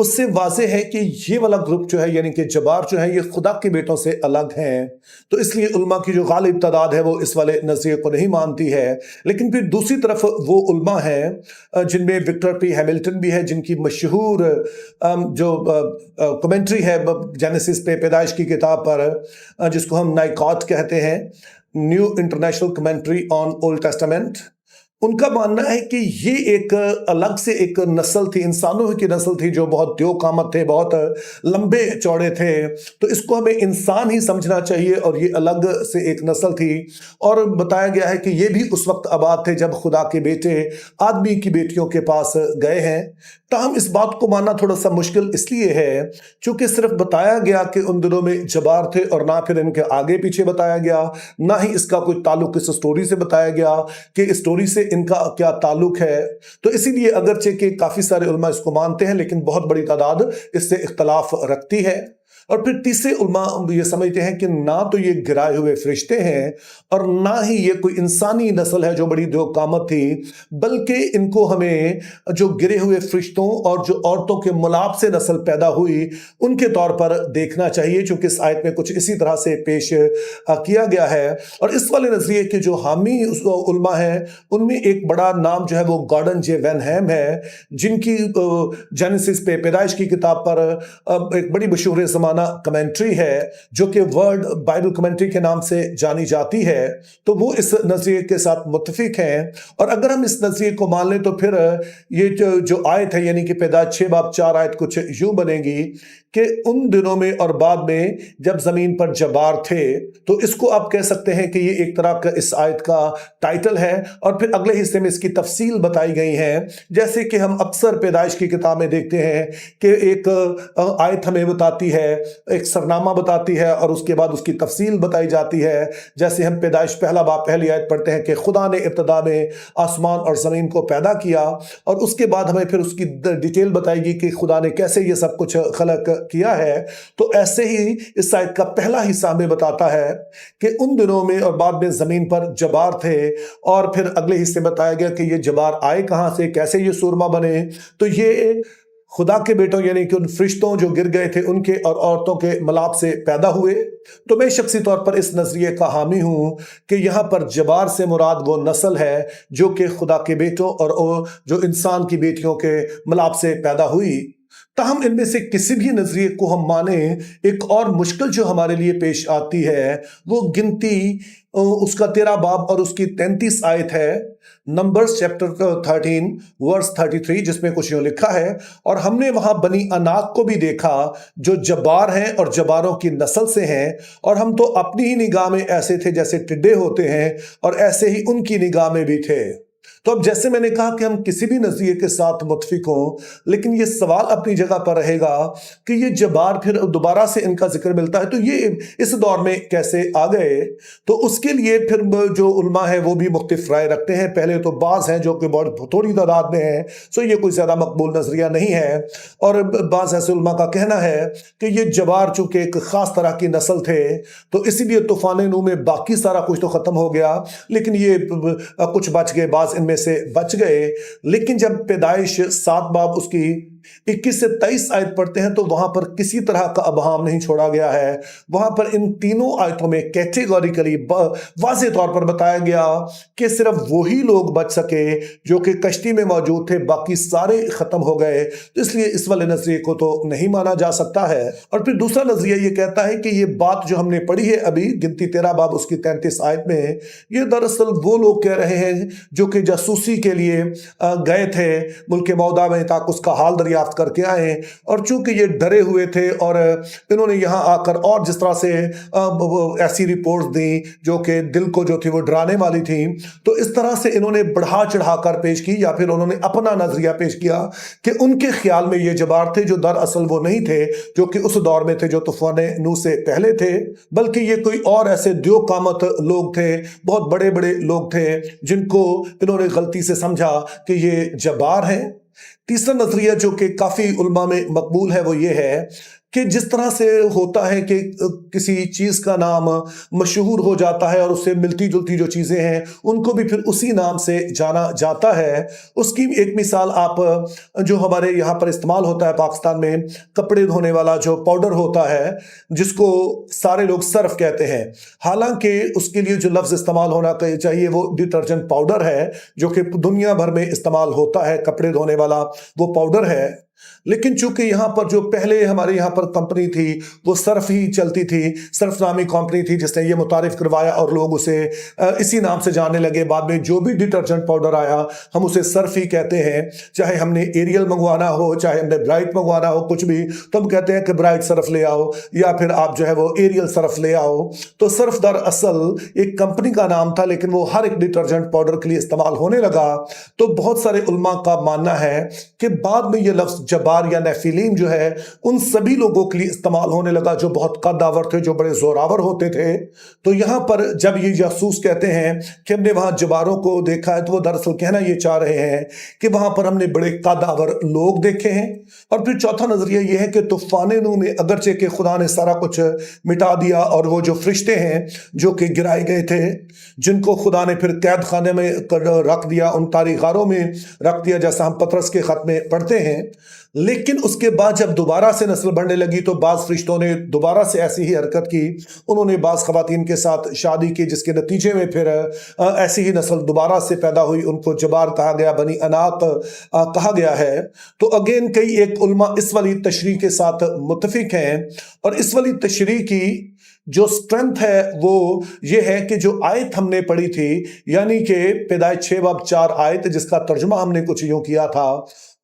اس سے واضح ہے کہ یہ والا گروپ جو ہے یعنی کہ جبار جو ہے یہ خدا کے بیٹوں سے الگ ہیں، تو اس لیے علماء کی جو غالب تعداد ہے وہ اس والے نظریے کو نہیں مانتی ہے۔ لیکن پھر دوسری طرف وہ علماء ہیں جن میں وکٹر پی ہیملٹن بھی ہے، جن کی مشہور جو کمنٹری ہے جینیسس پہ، پیدائش کی کتاب پر، جس کو ہم نائکات کہتے ہیں، نیو انٹرنیشنل کمنٹری آن اولڈ ٹیسٹامنٹ۔ ان کا ماننا ہے کہ یہ ایک الگ سے ایک نسل تھی، انسانوں کی نسل تھی جو بہت دیو قامت تھے، بہت لمبے چوڑے تھے، تو اس کو ہمیں انسان ہی سمجھنا چاہیے، اور یہ الگ سے ایک نسل تھی۔ اور بتایا گیا ہے کہ یہ بھی اس وقت آباد تھے جب خدا کے بیٹے آدمی کی بیٹیوں کے پاس گئے ہیں۔ تاہم اس بات کو ماننا تھوڑا سا مشکل اس لیے ہے چونکہ صرف بتایا گیا کہ ان دنوں میں جبار تھے، اور نہ پھر ان کے آگے پیچھے بتایا گیا، نہ ہی اس کا کوئی تعلق اس سٹوری سے بتایا گیا کہ اسٹوری سے ان کا کیا تعلق ہے۔ تو اسی لیے اگرچہ کہ کافی سارے علماء اس کو مانتے ہیں، لیکن بہت بڑی تعداد اس سے اختلاف رکھتی ہے۔ اور پھر تیسرے علماء یہ سمجھتے ہیں کہ نہ تو یہ گرائے ہوئے فرشتے ہیں، اور نہ ہی یہ کوئی انسانی نسل ہے جو بڑی دیو قامت تھی، بلکہ ان کو ہمیں جو گرے ہوئے فرشتوں اور جو عورتوں کے ملاپ سے نسل پیدا ہوئی ان کے طور پر دیکھنا چاہیے، چونکہ اس آیت میں کچھ اسی طرح سے پیش کیا گیا ہے۔ اور اس والے نظریے کے جو حامی علماء ہیں ان میں ایک بڑا نام جو ہے وہ گارڈن جے وینہیم ہے، جن کی جینیسس پہ، پیدائش کی کتاب پر ایک بڑی مشہور زمانہ کمنٹری ہے جو کہ ورلڈ بائبل کمنٹری کے نام سے جانی جاتی ہے۔ تو وہ اس نظریے کے ساتھ متفق ہیں، اور اگر ہم اس نظریے کو مان لیں تو پھر یہ جو آیت ہے یعنی کہ پیدائش 6 باب 4 آیت کچھ یوں بنے گی کہ ان دنوں میں اور بعد میں جب زمین پر جبار تھے، تو اس کو آپ کہہ سکتے ہیں کہ یہ ایک طرح کا اس آیت کا ٹائٹل ہے، اور پھر اگلے حصے میں اس کی تفصیل بتائی گئی ہے، جیسے کہ ہم اکثر پیدائش کی کتاب میں دیکھتے ہیں کہ ایک آیت ہمیں بتاتی ہے، ایک سرنامہ بتاتی ہے، اور اس کے بعد اس کی تفصیل بتائی جاتی ہے۔ جیسے ہم پیدائش پہلا باب پہلی آیت پڑھتے ہیں کہ خدا نے ابتدا میں آسمان اور زمین کو پیدا کیا، اور اس کے بعد ہمیں پھر اس کی ڈیٹیل بتائے گی کہ خدا نے کیسے یہ سب کچھ خلق کیا ہے۔ تو ایسے ہی اس آیت کا پہلا حصہ ہمیں بتاتا ہے کہ ان دنوں میں اور بعد میں زمین پر جبار تھے، اور پھر اگلے حصے بتایا گیا کہ یہ جبار آئے کہاں سے، کیسے یہ سورما بنے۔ تو یہ خدا کے بیٹوں یعنی کہ ان فرشتوں جو گر گئے تھے ان کے اور عورتوں کے ملاپ سے پیدا ہوئے۔ تو میں شخصی طور پر اس نظریے کا حامی ہوں کہ یہاں پر جبار سے مراد وہ نسل ہے جو کہ خدا کے بیٹوں اور جو انسان کی بیٹیوں کے ملاپ سے پیدا ہوئی۔ تاہم ان میں سے کسی بھی نظریے کو ہم مانیں، ایک اور مشکل جو ہمارے لیے پیش آتی ہے وہ گنتی اس کا 13 باب اور اس کی 33 آیت ہے، نمبرز چیپٹر 13 ورس 33، جس میں کچھ یوں لکھا ہے، اور ہم نے وہاں بنی اناق کو بھی دیکھا جو جبار ہیں اور جباروں کی نسل سے ہیں، اور ہم تو اپنی ہی نگاہ میں ایسے تھے جیسے ٹڈے ہوتے ہیں، اور ایسے ہی ان کی نگاہ میں بھی تھے۔ تو اب جیسے میں نے کہا کہ ہم کسی بھی نظریے کے ساتھ متفق ہوں، لیکن یہ سوال اپنی جگہ پر رہے گا کہ یہ جبار پھر دوبارہ سے ان کا ذکر ملتا ہے تو یہ اس دور میں کیسے آ گئے۔ تو اس کے لیے پھر جو علماء ہیں وہ بھی مختلف رائے رکھتے ہیں۔ پہلے تو بعض ہیں جو کہ بہت تھوڑی تعداد میں ہیں، سو یہ کوئی زیادہ مقبول نظریہ نہیں ہے، اور بعض ایسے علماء کا کہنا ہے کہ یہ جبار چونکہ ایک خاص طرح کی نسل تھے تو اسی لیے طوفان نوح میں باقی سارا کچھ تو ختم ہو گیا، لیکن یہ کچھ بچ گئے، بعض ان میں سے بچ گئے۔ لیکن جب پیدائش 7 باب اس کی 21 سے 23 آیت پڑھتے ہیں تو وہاں پر کسی طرح کا ابہام نہیں چھوڑا گیا ہے۔ وہاں پر ان تینوں آیتوں میں کیٹیگوریکلی واضح طور پر بتایا گیا کہ صرف وہی لوگ بچ سکے جو کہ کشتی میں موجود تھے، باقی سارے ختم ہو گئے۔ تو اس لیے اس والے نظریے کو تو نہیں مانا جا سکتا ہے۔ اور پھر دوسرا نظریہ یہ کہتا ہے کہ یہ بات جو ہم نے پڑھی ہے ابھی گنتی 13 باب اس کی 33 آیت میں، یہ دراصل وہ لوگ کہہ رہے ہیں جو کہ جاسوسی کے لیے گئے تھے ملک موعودہ میں تاکہ اس کا حال دریافت کر کے آئیں، اور چونکہ یہ ڈرے ہوئے تھے اور انہوں نے یہاں آ کر اور جس طرح سے ایسی رپورٹس دیں جو کہ دل کو جو تھی وہ ڈرانے والی تھیں، تو اس طرح سے انہوں نے بڑھا چڑھا کر پیش کی، یا پھر انہوں نے اپنا نظریہ پیش کیا کہ ان کے خیال میں یہ جبار تھے جو دراصل وہ نہیں تھے جو کہ اس دور میں تھے جو طوفان نوح سے پہلے تھے، بلکہ یہ کوئی اور ایسے دیو قامت لوگ تھے، بہت بڑے بڑے لوگ تھے جن کو انہوں نے غلطی سے سمجھا کہ یہ جبار ہیں۔ تیسرا نظریہ جو کہ کافی علماء میں مقبول ہے وہ یہ ہے کہ جس طرح سے ہوتا ہے کہ کسی چیز کا نام مشہور ہو جاتا ہے اور اس سے ملتی جلتی جو چیزیں ہیں ان کو بھی پھر اسی نام سے جانا جاتا ہے. اس کی ایک مثال آپ جو ہمارے یہاں پر استعمال ہوتا ہے پاکستان میں، کپڑے دھونے والا جو پاؤڈر ہوتا ہے جس کو سارے لوگ سرف کہتے ہیں، حالانکہ اس کے لیے جو لفظ استعمال ہونا چاہیے وہ ڈٹرجنٹ پاؤڈر ہے، جو کہ دنیا بھر میں استعمال ہوتا ہے. کپڑے دھونے والا وہ پاؤڈر ہے، لیکن چونکہ یہاں پر جو پہلے ہمارے یہاں پر کمپنی تھی وہ صرف ہی چلتی تھی، صرف نامی کمپنی تھی جس نے یہ متعارف کروایا اور لوگ اسے اسی نام سے جاننے لگے. بعد میں جو بھی ڈٹرجنٹ پاؤڈر آیا ہم اسے صرف ہی کہتے ہیں، چاہے ہم نے ایریل منگوانا ہو، چاہے ہم نے برائٹ منگوانا ہو، کچھ بھی تو ہم کہتے ہیں کہ برائٹ صرف لے آؤ، یا پھر آپ جو ہے وہ ایریل صرف لے آؤ. تو صرف در اصل ایک کمپنی کا نام تھا، لیکن وہ ہر ایک ڈٹرجنٹ پاؤڈر کے لیے استعمال ہونے لگا. تو بہت سارے علماء کا ماننا ہے کہ بعد میں یہ لفظ جبار یا نیفیلیم جو ہے ان سبھی لوگوں کے لیے استعمال ہونے لگا جو بہت قد آور تھے، جو بڑے زوراور ہوتے تھے. تو یہاں پر جب یہ جاسوس کہتے ہیں کہ ہم نے وہاں جباروں کو دیکھا ہے، تو وہ دراصل کہنا یہ چاہ رہے ہیں کہ وہاں پر ہم نے بڑے قد آور لوگ دیکھے ہیں. اور پھر چوتھا نظریہ یہ ہے کہ طوفان نوح میں اگرچہ کہ خدا نے سارا کچھ مٹا دیا اور وہ جو فرشتے ہیں جو کہ گرائے گئے تھے، جن کو خدا نے پھر قید خانے میں رکھ دیا، ان تاریخاروں میں رکھ دیا جیسا ہم پطرس کے خط میں پڑھتے ہیں، لیکن اس کے بعد جب دوبارہ سے نسل بڑھنے لگی تو بعض فرشتوں نے دوبارہ سے ایسی ہی حرکت کی. انہوں نے بعض خواتین کے ساتھ شادی کی، جس کے نتیجے میں پھر ایسی ہی نسل دوبارہ سے پیدا ہوئی. ان کو جبار کہا گیا، بنی اناق کہا گیا ہے. تو اگین کئی ایک علماء اس والی تشریح کے ساتھ متفق ہیں، اور اس والی تشریح کی جو سٹرنتھ ہے وہ یہ ہے کہ جو آیت ہم نے پڑھی تھی، یعنی کہ پیدائش 6 باب 4 آیت، جس کا ترجمہ ہم نے کچھ یوں کیا تھا،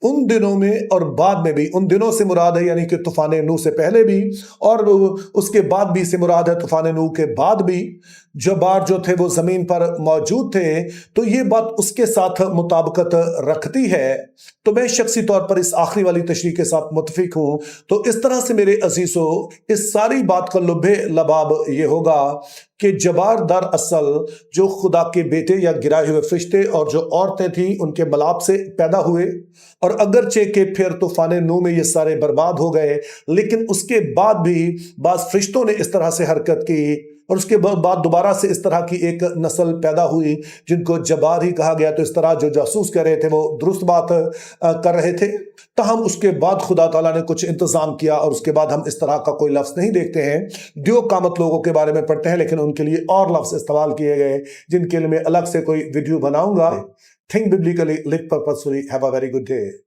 ان دنوں میں اور بعد میں بھی، ان دنوں سے مراد ہے یعنی کہ طوفان نوح سے پہلے بھی، اور اس کے بعد بھی سے مراد ہے طوفان نوح کے بعد بھی، جبار جو تھے وہ زمین پر موجود تھے. تو یہ بات اس کے ساتھ مطابقت رکھتی ہے. تو میں شخصی طور پر اس آخری والی تشریح کے ساتھ متفق ہوں. تو اس طرح سے میرے عزیزو، اس ساری بات کا لب لباب یہ ہوگا کہ جبار در اصل جو خدا کے بیٹے یا گرائے ہوئے فرشتے اور جو عورتیں تھیں ان کے ملاپ سے پیدا ہوئے، اور اگرچہ کہ پھر طوفان نوح میں یہ سارے برباد ہو گئے، لیکن اس کے بعد بھی بعض فرشتوں نے اس طرح سے حرکت کی، اور اس کے بعد دوبارہ سے اس طرح کی ایک نسل پیدا ہوئی جن کو جبار ہی کہا گیا. تو اس طرح جو جاسوس کہہ رہے تھے وہ درست بات کر رہے تھے. تاہم اس کے بعد خدا تعالیٰ نے کچھ انتظام کیا، اور اس کے بعد ہم اس طرح کا کوئی لفظ نہیں دیکھتے ہیں. دیو قامت لوگوں کے بارے میں پڑھتے ہیں، لیکن ان کے لیے اور لفظ استعمال کیے گئے جن کے لیے میں الگ سے کوئی ویڈیو بناؤں گا. Think biblically, live purposefully. Have a very good day.